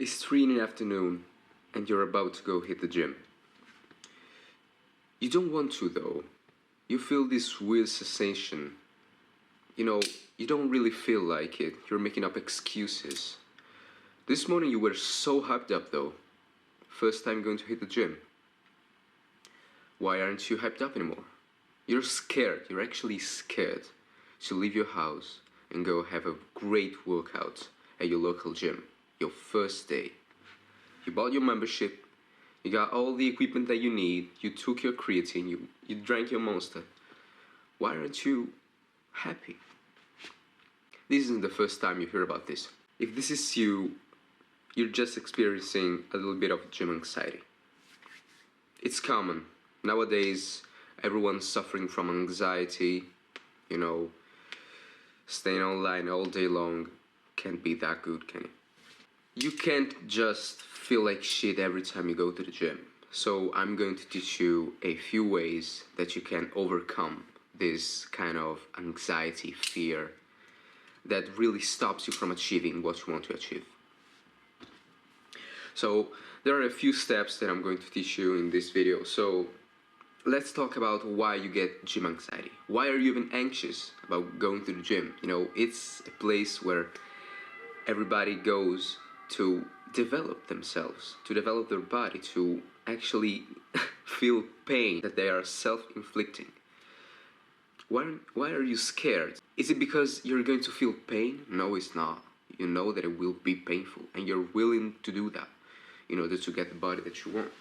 It's 3 in the afternoon and you're about to go hit the gym. You don't want to though. You feel this weird sensation. You don't really feel like it. You're making up excuses. This morning you were so hyped up though. First time going to hit the gym. Why aren't you hyped up anymore? You're scared. You're actually scared to leave your house and go have a great workout at your local gym. Your first day. You bought your membership. You got all the equipment that you need. You took your creatine. You drank your Monster. Why aren't you happy? This isn't the first time you hear about this. If this is you, you're just experiencing a little bit of gym anxiety. It's common. Nowadays, everyone's suffering from anxiety. Staying online all day long can't be that good, can it? You can't just feel like shit every time you go to the gym. So I'm going to teach you a few ways that you can overcome this kind of anxiety, fear, that really stops you from achieving what you want to achieve. So there are a few steps that I'm going to teach you in this video. So let's talk about why you get gym anxiety. Why are you even anxious about going to the gym? It's a place where everybody goes to develop themselves, to develop their body, to actually feel pain that they are self-inflicting. Why are you scared? Is it because you're going to feel pain? No, it's not. You know that it will be painful and you're willing to do that in order to get the body that you want.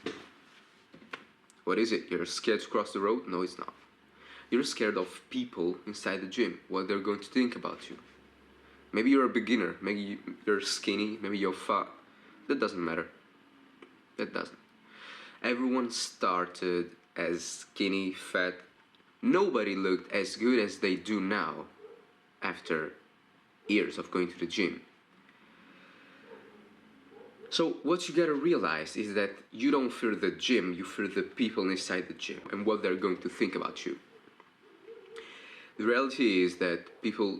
What is it? You're scared to cross the road? No, it's not. You're scared of people inside the gym, what they're going to think about you. Maybe you're a beginner, maybe you're skinny, maybe you're fat. That doesn't matter. That doesn't. Everyone started as skinny, fat. Nobody looked as good as they do now after years of going to the gym. So what you gotta realize is that you don't fear the gym, you fear the people inside the gym and what they're going to think about you. The reality is that people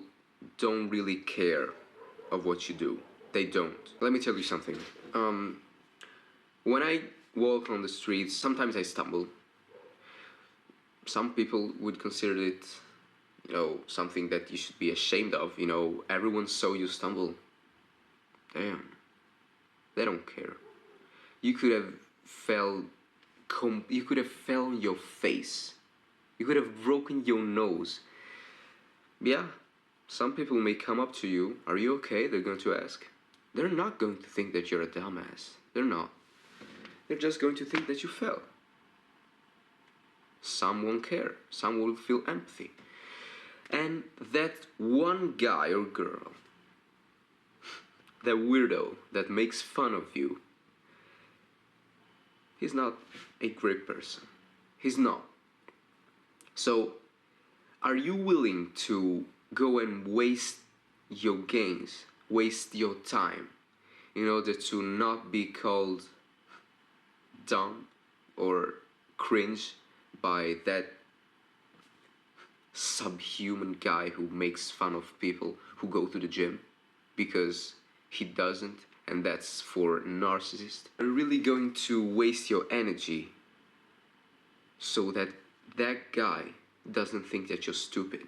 don't really care of what you do. They don't. Let me tell you something. When I walk on the streets, sometimes I stumble. Some people would consider it, something that you should be ashamed of. Everyone saw you stumble. Damn. They don't care. You could have fell on your face. You could have broken your nose. Yeah. Some people may come up to you, are you okay? They're going to ask. They're not going to think that you're a dumbass. They're not. They're just going to think that you fell. Some won't care. Some will feel empathy. And that one guy or girl, that weirdo that makes fun of you, he's not a great person. He's not. So, are you willing to go and waste your gains, waste your time, in order to not be called dumb or cringe by that subhuman guy who makes fun of people who go to the gym because he doesn't, and that's for narcissists? Are you really going to waste your energy so that that guy doesn't think that you're stupid?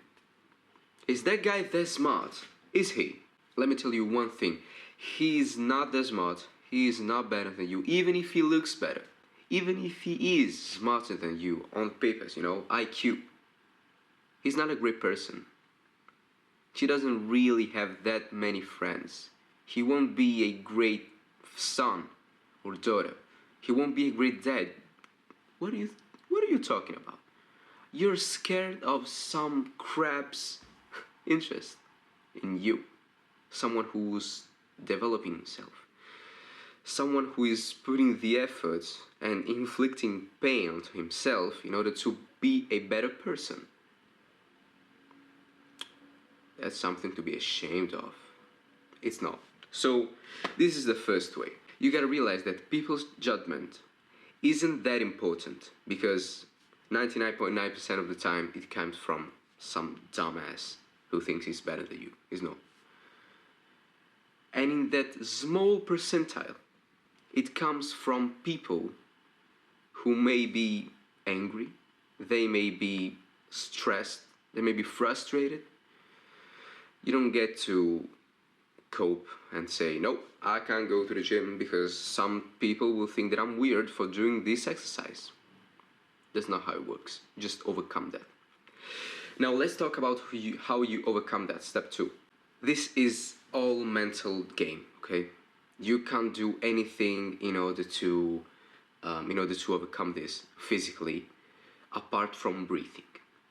Is that guy that smart? Is he? Let me tell you one thing. He is not that smart. He is not better than you. Even if he looks better. Even if he is smarter than you on papers, IQ. He's not a great person. He doesn't really have that many friends. He won't be a great son or daughter. He won't be a great dad. What are you talking about? You're scared of some crap's interest in you. Someone who's developing himself. Someone who is putting the effort and inflicting pain onto himself in order to be a better person. That's something to be ashamed of. It's not. So, this is the first way. You gotta realize that people's judgment isn't that important because 99.9% of the time it comes from some dumbass who thinks he's better than you. He's not. And in that small percentile, It comes from people who may be angry, they may be stressed, they may be frustrated. You don't get to cope and say, no, I can't go to the gym because some people will think that I'm weird for doing this exercise. That's not how it works. Just overcome that. Now let's talk about how you overcome that. Step 2. This is all mental game, okay? You can't do anything in order to overcome this physically apart from breathing.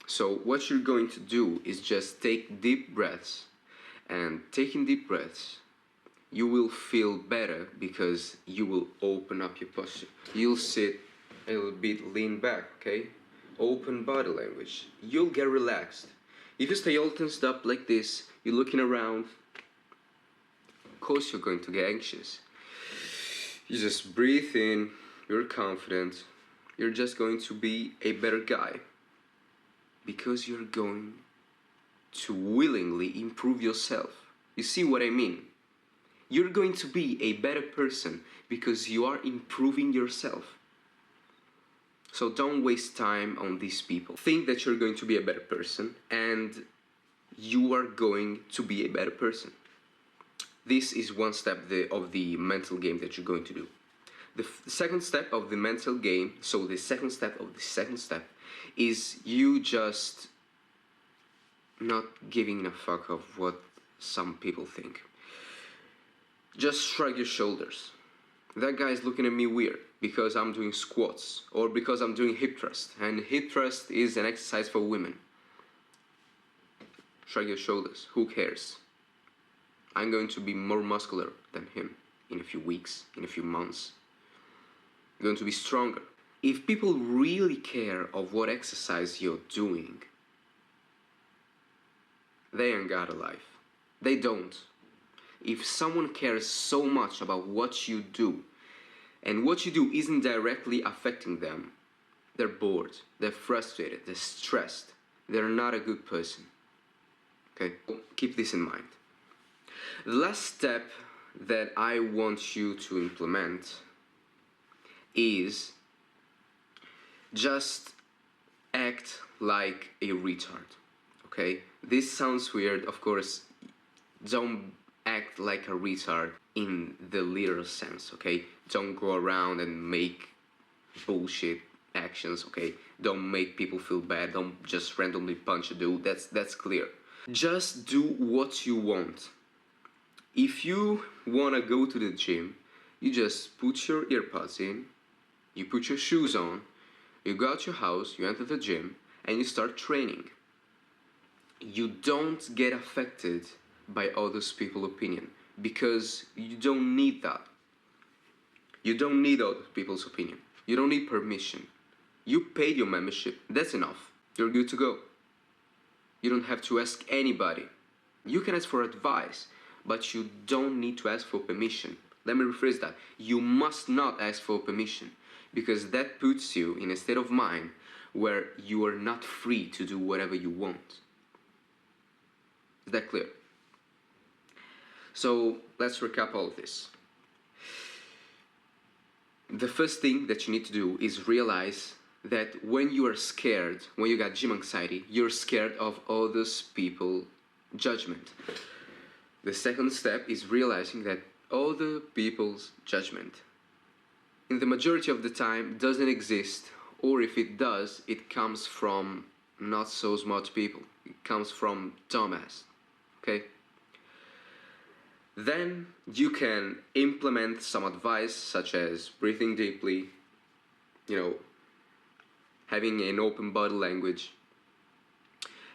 So what you're going to do is just take deep breaths, and taking deep breaths, you will feel better because you will open up your posture. You'll sit a little bit, lean back, okay? Open body language. You'll get relaxed. If you stay all tensed up like this, you're looking around, of course you're going to get anxious. You just breathe in, you're confident, you're just going to be a better guy because you're going to willingly improve yourself. You see what I mean? You're going to be a better person because you are improving yourself. So don't waste time on these people. Think that you're going to be a better person and you are going to be a better person. This is one step of the mental game that you're going to do. The second step of the mental game, so the second step of the second step, is you just not giving a fuck of what some people think. Just shrug your shoulders. That guy's looking at me weird because I'm doing squats or because I'm doing hip thrust, and hip thrust is an exercise for women. Shrug your shoulders. Who cares? I'm going to be more muscular than him in a few weeks, in a few months. I'm going to be stronger. If people really care of what exercise you're doing, they ain't got a life. They don't. If someone cares so much about what you do, and what you do isn't directly affecting them, they're bored, they're frustrated, they're stressed, they're not a good person. Okay? Keep this in mind. The last step that I want you to implement is just act like a retard. Okay? This sounds weird, of course. Don't act like a retard in the literal sense, okay? Don't go around and make bullshit actions, okay? Don't make people feel bad. Don't just randomly punch a dude. That's clear. Just do what you want. If you want to go to the gym, you just put your earpods in, you put your shoes on, you go out your house, you enter the gym, and you start training. You don't get affected by others people's opinion because you don't need that. You don't need other people's opinion. You don't need permission. You paid your membership. That's enough. You're good to go. You don't have to ask anybody. You can ask for advice, but you don't need to ask for permission. Let me rephrase that. You must not ask for permission because that puts you in a state of mind where you are not free to do whatever you want. Is that clear? So let's recap all of this. The first thing that you need to do is realize that when you are scared, when you got gym anxiety, you're scared of others people's judgment. The second step is realizing that other people's judgment, in the majority of the time, doesn't exist, or if it does, it comes from not so smart people. It comes from dumbass. Okay? Then you can implement some advice such as breathing deeply, having an open body language.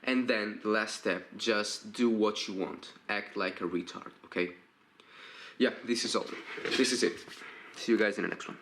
And then the last step, just do what you want. Act like a retard, okay? Yeah, this is all. This is it. See you guys in the next one.